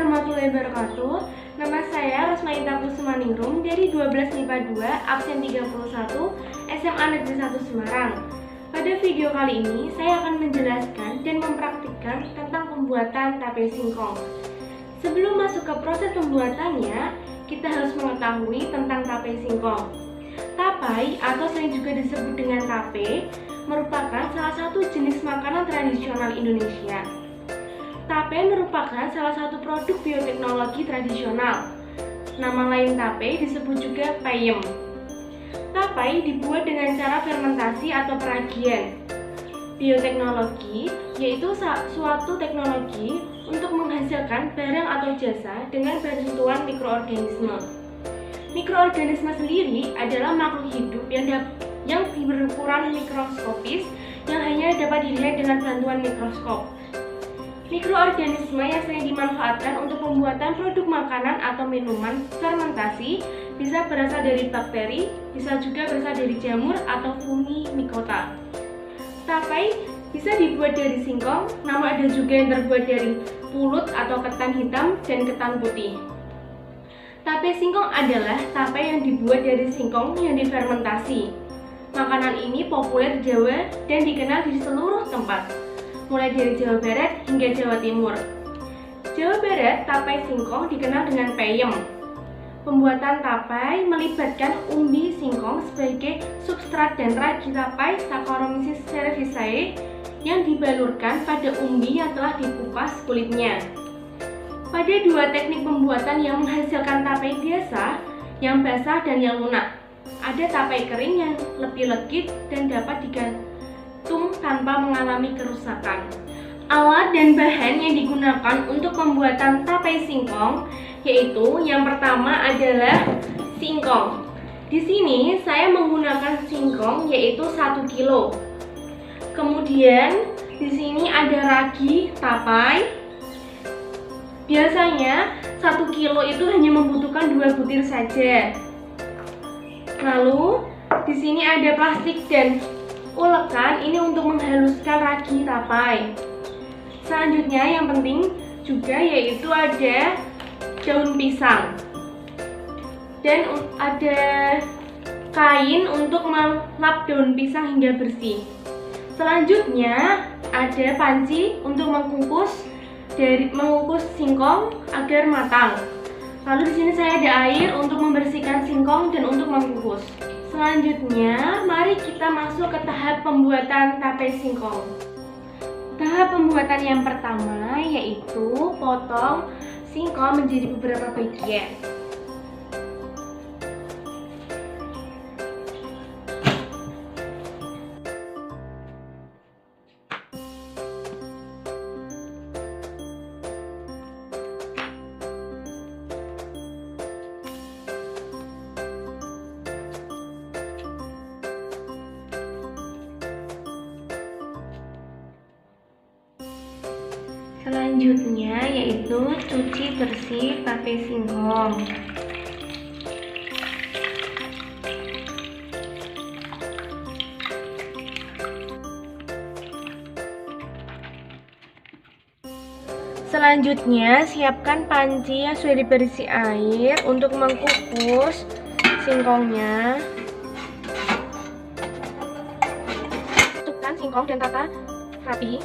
warahmatullahi wabarakatuh. Nama saya Rosmaita Kusumaningrum dari 12 MIPA 2 absen 31 SMA Negeri 1 Semarang. Pada video kali ini saya akan menjelaskan dan mempraktikkan tentang pembuatan tape singkong. Sebelum masuk ke proses pembuatannya, kita harus mengetahui tentang tape singkong. Tapai atau sering juga disebut dengan tape merupakan salah satu jenis makanan tradisional Indonesia. Tape merupakan salah satu produk bioteknologi tradisional. Nama lain tape disebut juga peyem. Tapai dibuat dengan cara fermentasi atau peragian. Bioteknologi yaitu suatu teknologi untuk menghasilkan barang atau jasa dengan bantuan mikroorganisme. Mikroorganisme sendiri adalah makhluk hidup yang berukuran mikroskopis yang hanya dapat dilihat dengan bantuan mikroskop. Mikroorganisme yang sering dimanfaatkan untuk pembuatan produk makanan atau minuman fermentasi bisa berasal dari bakteri, bisa juga berasal dari jamur atau fungi mycota. Tapai bisa dibuat dari singkong, namun ada juga yang terbuat dari pulut atau ketan hitam dan ketan putih. Tape singkong adalah tape yang dibuat dari singkong yang difermentasi. Makanan ini populer di Jawa dan dikenal di seluruh tempat, mulai dari Jawa Barat hingga Jawa Timur. Jawa Barat, tapai singkong dikenal dengan peyem. Pembuatan tapai melibatkan umbi singkong sebagai substrat dan ragi tapai Saccharomyces cerevisiae yang dibalurkan pada umbi yang telah dikupas kulitnya. Pada dua teknik pembuatan yang menghasilkan tapai biasa, yang basah dan yang lunak. Ada tapai kering yang lebih legit dan dapat digantung tanpa mengalami kerusakan. Alat dan bahan yang digunakan untuk pembuatan tapai singkong yaitu yang pertama adalah singkong. Di sini saya menggunakan singkong yaitu 1 kilo. Kemudian di sini ada ragi tapai. Biasanya 1 kilo itu hanya membutuhkan 2 butir saja. Lalu di sini ada plastik dan ulekan, ini untuk menghaluskan ragi tapai. Selanjutnya yang penting juga yaitu ada daun pisang dan ada kain untuk melap daun pisang hingga bersih. Selanjutnya ada panci untuk mengukus singkong agar matang. Lalu di sini saya ada air untuk membersihkan singkong dan untuk mengukus. Selanjutnya, mari kita masuk ke tahap pembuatan tape singkong. Tahap pembuatan yang pertama yaitu potong singkong menjadi beberapa bagian. Selanjutnya yaitu cuci bersih tape singkong. Selanjutnya siapkan panci yang sudah diberisi air untuk mengukus singkongnya. Tutupkan singkong dan tata rapi.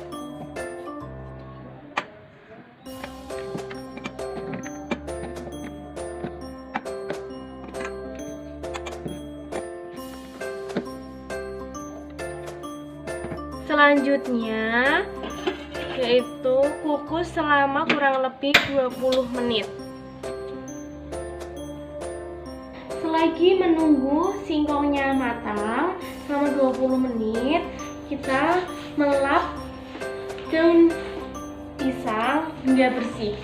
Selanjutnya yaitu kukus selama kurang lebih 20 menit. Selagi menunggu singkongnya matang selama 20 menit, kita melap daun pisang hingga bersih.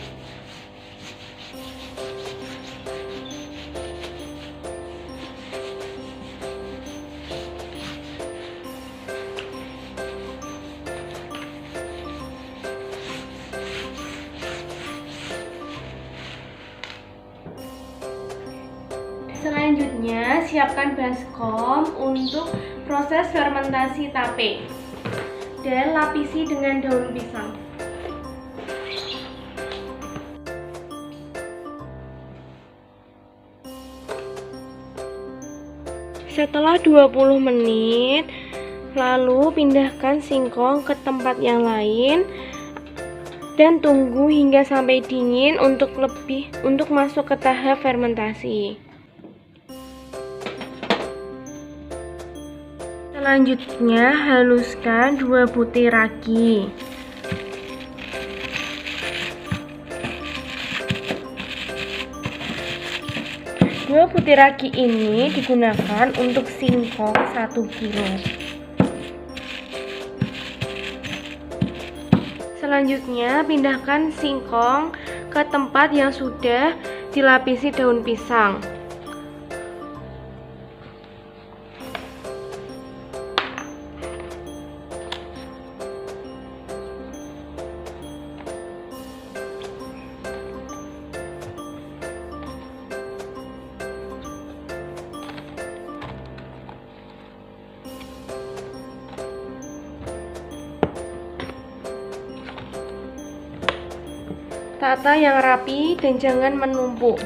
Selanjutnya, siapkan baskom untuk proses fermentasi tape dan lapisi dengan daun pisang. Setelah 20 menit, lalu pindahkan singkong ke tempat yang lain dan tunggu hingga sampai dingin untuk masuk ke tahap fermentasi. Selanjutnya, haluskan 2 butir ragi. Dua butir ragi ini digunakan untuk singkong 1 kilo. Selanjutnya, pindahkan singkong ke tempat yang sudah dilapisi daun pisang. Tata yang rapi dan jangan menumpuk.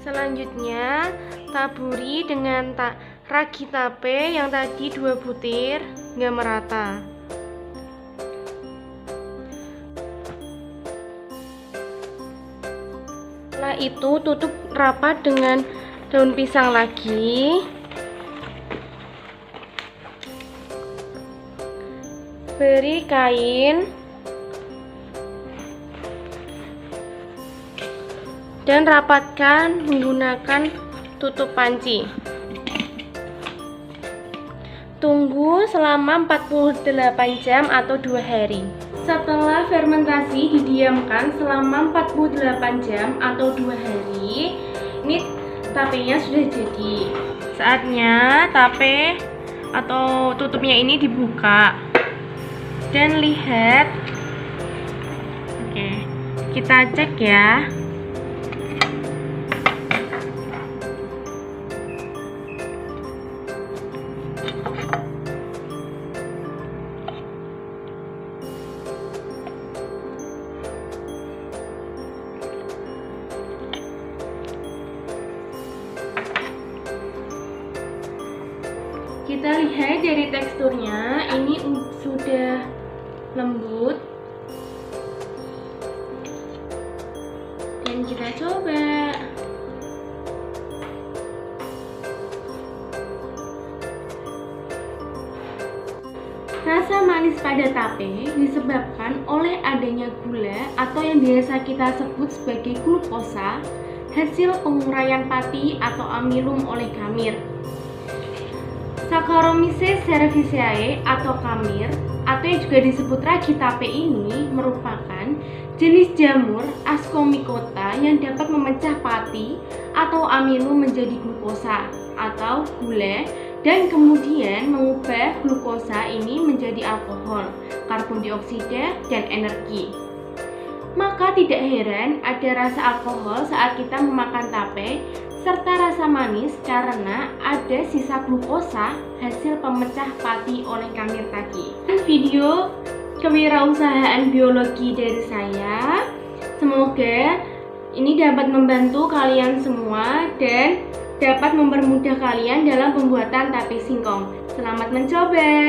Selanjutnya, taburi dengan ragi tape yang tadi 2 butir hingga merata. Setelah itu, tutup rapat dengan daun pisang lagi. Beri kain dan rapatkan menggunakan tutup panci. Tunggu selama 48 jam atau 2 hari. Setelah fermentasi didiamkan selama 48 jam atau 2 hari, ini tapenya sudah jadi. Saatnya tape atau tutupnya ini dibuka dan lihat. Oke, kita cek ya. Kita lihat dari teksturnya, ini sudah lembut. Dan kita coba. Rasa manis pada tape disebabkan oleh adanya gula atau yang biasa kita sebut sebagai glukosa, hasil penguraian pati atau amilum oleh kamir. Saccharomyces cerevisiae atau kamir, atau yang juga disebut ragi tape ini merupakan jenis jamur Ascomycota yang dapat memecah pati atau amilum menjadi glukosa atau gula dan kemudian mengubah glukosa ini menjadi alkohol, karbon dioksida, dan energi. Maka tidak heran ada rasa alkohol saat kita memakan tape serta rasa manis karena ada sisa glukosa hasil pemecah pati oleh kamir tadi. Video kewirausahaan biologi dari saya, semoga ini dapat membantu kalian semua dan dapat mempermudah kalian dalam pembuatan tape singkong. Selamat mencoba!